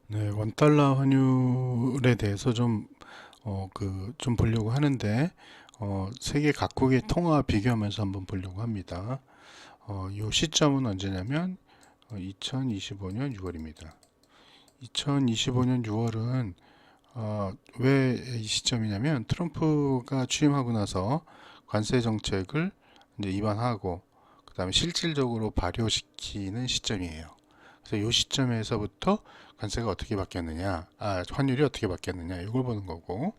네, 원달러 환율에 대해서 좀 보려고 하는데, 세계 각국의 통화 비교하면서 한번 보려고 합니다. 요 시점은 언제냐면, 2025년 6월입니다. 2025년 6월은, 왜 이 시점이냐면, 트럼프가 취임하고 나서 관세 정책을 이제 입안하고, 그 다음에 실질적으로 발효시키는 시점이에요. 그래서 이 시점에서부터 관세가 어떻게 바뀌었느냐, 환율이 어떻게 바뀌었느냐, 이걸 보는 거고,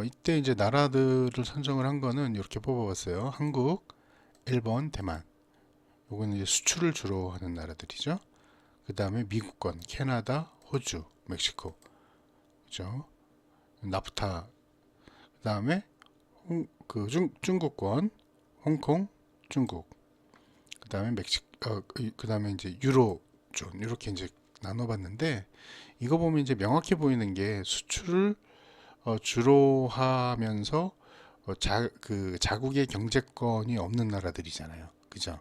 이때 이제 나라들을 선정을 한 거는 이렇게 뽑아봤어요. 한국, 일본, 대만. 요거는 이제 수출을 주로 하는 나라들이죠. 그 다음에 미국권, 캐나다, 호주, 멕시코, 그죠? 나프타. 그 다음에 중국권, 홍콩, 중국. 그 다음에 그 다음에 이제 유로존 이렇게 이제 나눠봤는데 이거 보면 이제 명확히 보이는 게 수출을 주로 하면서 그 자국의 경제권이 없는 나라들이잖아요. 그죠?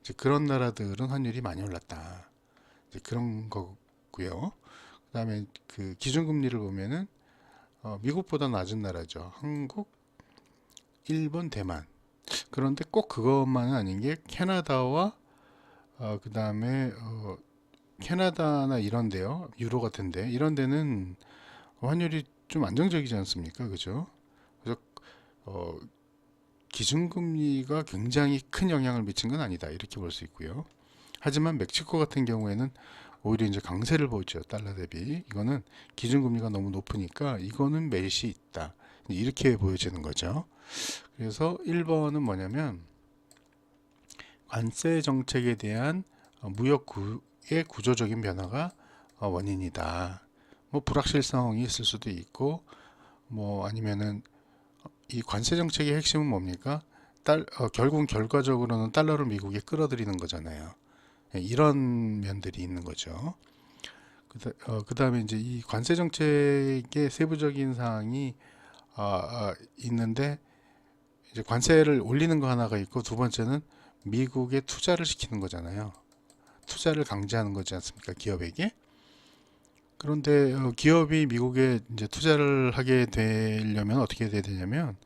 이제 그런 나라들은 환율이 많이 올랐다. 이제 그런 거고요. 그다음에 그 기준금리를 보면은 미국보다 낮은 나라죠. 한국, 일본, 대만. 그런데 꼭 그것만은 아닌 게 캐나다와 그다음에 캐나다나 이런데요. 유로 같은데 이런 데는 환율이 좀 안정적이지 않습니까? 그죠? 그래서 어, 기준금리가 굉장히 큰 영향을 미친 건 아니다. 이렇게 볼 수 있고요. 하지만 멕시코 같은 경우에는 오히려 이제 강세를 보이죠. 달러 대비. 이거는 기준금리가 너무 높으니까 이거는 매시 있다. 이렇게 보여지는 거죠. 그래서 1번은 뭐냐면 관세 정책에 대한 무역의 구조적인 변화가 원인이다. 뭐 불확실성이 있을 수도 있고 뭐 아니면은 이 관세 정책의 핵심은 뭡니까? 결국 결과적으로는 달러를 미국에 끌어들이는 거잖아요. 예, 이런 면들이 있는 거죠. 그다음에 이제 이 관세 정책의 세부적인 사항이 있는데 이제 관세를 올리는 거 하나가 있고 두 번째는 미국에 투자를 시키는 거잖아요. 투자를 강제하는 거지 않습니까? 기업에게. 그런데 기업이 미국에 이제 투자를 하게 되려면 어떻게 돼야 되냐면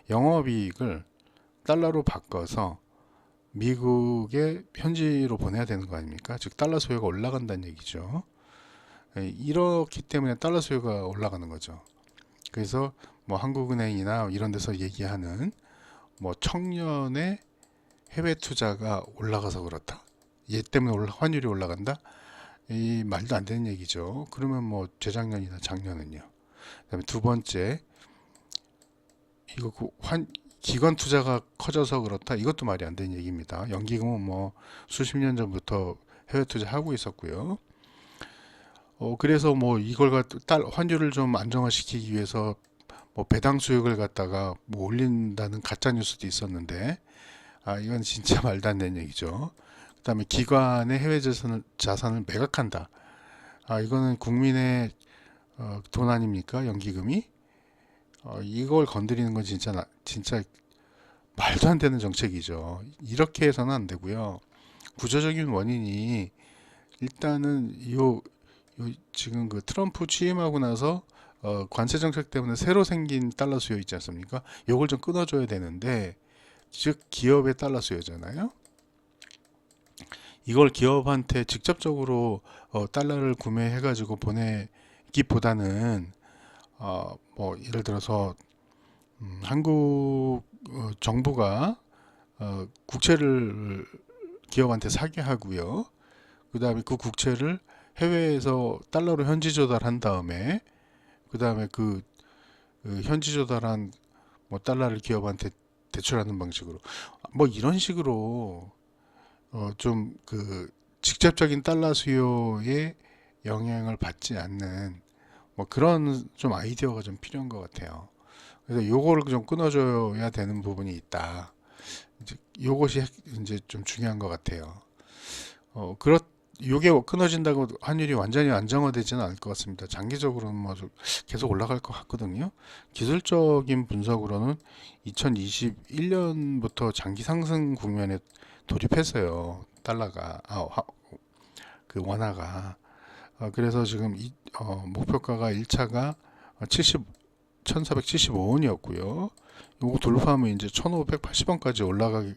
영업이익을 달러로 바꿔서 미국의 현지로 보내야 되는 거 아닙니까? 즉 달러 수요가 올라간다는 얘기죠. 예, 이렇기 때문에 달러 수요가 올라가는 거죠. 그래서 뭐 한국은행이나 이런 데서 얘기하는 뭐 청년의 해외 투자가 올라가서 그렇다. 얘 때문에 환율이 올라간다. 이 말도 안 되는 얘기죠. 그러면 뭐 재작년이나 작년은요. 그다음에 두 번째 이거 기관 투자가 커져서 그렇다. 이것도 말이 안 되는 얘기입니다. 연기금은 뭐 수십 년 전부터 해외 투자하고 있었고요. 그래서 뭐 이걸 환율을 좀 안정화시키기 위해서 뭐 배당 수익을 갖다가 뭐 올린다는 가짜 뉴스도 있었는데 이건 진짜 말도 안 되는 얘기죠. 그다음에 기관의 해외 자산을 매각한다. 이거는 국민의 돈 아닙니까? 연기금이 이걸 건드리는 건 진짜 말도 안 되는 정책이죠. 이렇게 해서는 안 되고요. 구조적인 원인이 일단은 지금 그 트럼프 취임하고 나서 관세 정책 때문에 새로 생긴 달러 수요 있지 않습니까? 이걸 좀 끊어줘야 되는데 즉 기업의 달러 수요잖아요. 이걸 기업한테 직접적으로 달러를 구매해가지고 보내기보다는 뭐 예를 들어서 한국 정부가 국채를 기업한테 사게 하고요. 그 다음에 그 국채를 해외에서 달러로 현지 조달한 다음에 그 다음에 그 현지 조달한 뭐 달러를 기업한테 대출하는 방식으로 뭐 이런 식으로 좀 그 직접적인 달러 수요에 영향을 받지 않는 뭐 그런 좀 아이디어가 좀 필요한 것 같아요. 그래서 요거를 좀 끊어줘야 되는 부분이 있다. 이제 요것이 이제 좀 중요한 것 같아요. 그렇 요게 끊어진다고 환율이 완전히 안정화되지는 않을 것 같습니다. 장기적으로는 뭐 계속 올라갈 것 같거든요. 기술적인 분석으로는 2021년부터 장기 상승 국면에 돌입했어요. 달러가 그 원화가 그래서 지금 목표가가 1차가 1475원이었고요. 요거 돌파하면 이제 1580원까지 올라가는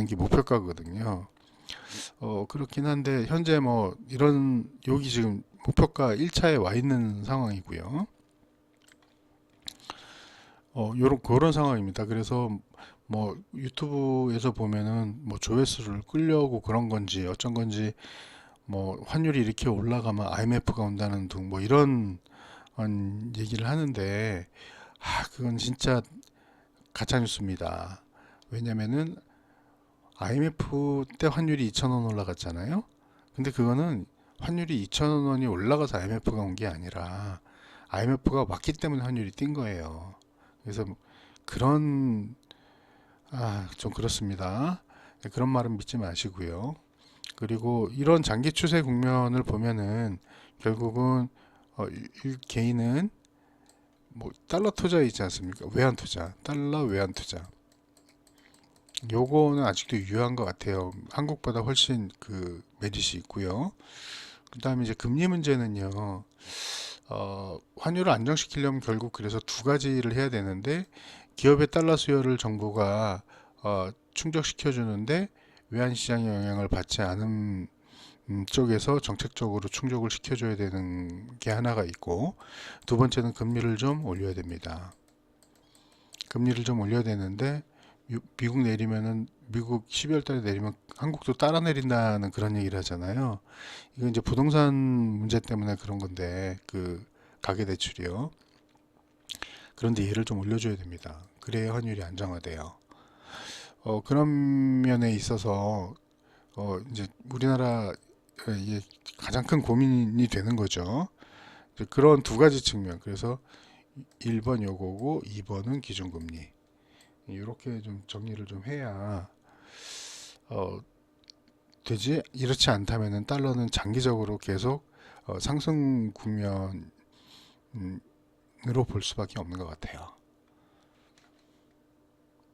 게 목표가거든요. 그렇긴 한데 현재 뭐 이런 여기 지금 목표가 1차에 와 있는 상황이고요. 요런 그런 상황입니다. 그래서 뭐 유튜브에서 보면은 뭐 조회수를 끌려고 그런 건지 어쩐 건지 뭐 환율이 이렇게 올라가면 IMF가 온다는 등 뭐 이런 얘기를 하는데 그건 진짜 가짜 뉴스입니다. 왜냐면은 IMF 때 환율이 2,000원 올라갔잖아요. 근데 그거는 환율이 2,000원이 올라가서 IMF가 온 게 아니라 IMF가 왔기 때문에 환율이 뛴 거예요. 그래서 그런 좀 그렇습니다. 네, 그런 말은 믿지 마시고요. 그리고 이런 장기 추세 국면을 보면은 결국은 개인은 뭐 달러 투자 있지 않습니까? 외환 투자, 달러 외환 투자. 요거는 아직도 유효한 것 같아요. 한국보다 훨씬 그 메리트 있고요. 그 다음에 이제 금리 문제는요. 환율을 안정시키려면 결국 그래서 두 가지를 해야 되는데 기업의 달러 수요를 정부가 충족시켜 주는데 외환 시장의 영향을 받지 않은 쪽에서 정책적으로 충족을 시켜줘야 되는 게 하나가 있고, 두 번째는 금리를 좀 올려야 됩니다. 금리를 좀 올려야 되는데 미국 내리면은 미국 12월 달에 내리면 한국도 따라 내린다는 그런 얘기를 하잖아요. 이건 이제 부동산 문제 때문에 그런 건데 그 가계 대출이요. 그런데 얘를 좀 올려줘야 됩니다. 그래야 환율이 안정화돼요. 그런 면에 있어서 이제 우리나라 이게 가장 큰 고민이 되는 거죠. 그런 두 가지 측면. 그래서 1번 요거고 2번은 기준금리. 이렇게 좀 정리를 좀 해야 되지. 이렇지 않다면은 달러는 장기적으로 계속 상승 국면으로 볼 수밖에 없는 것 같아요.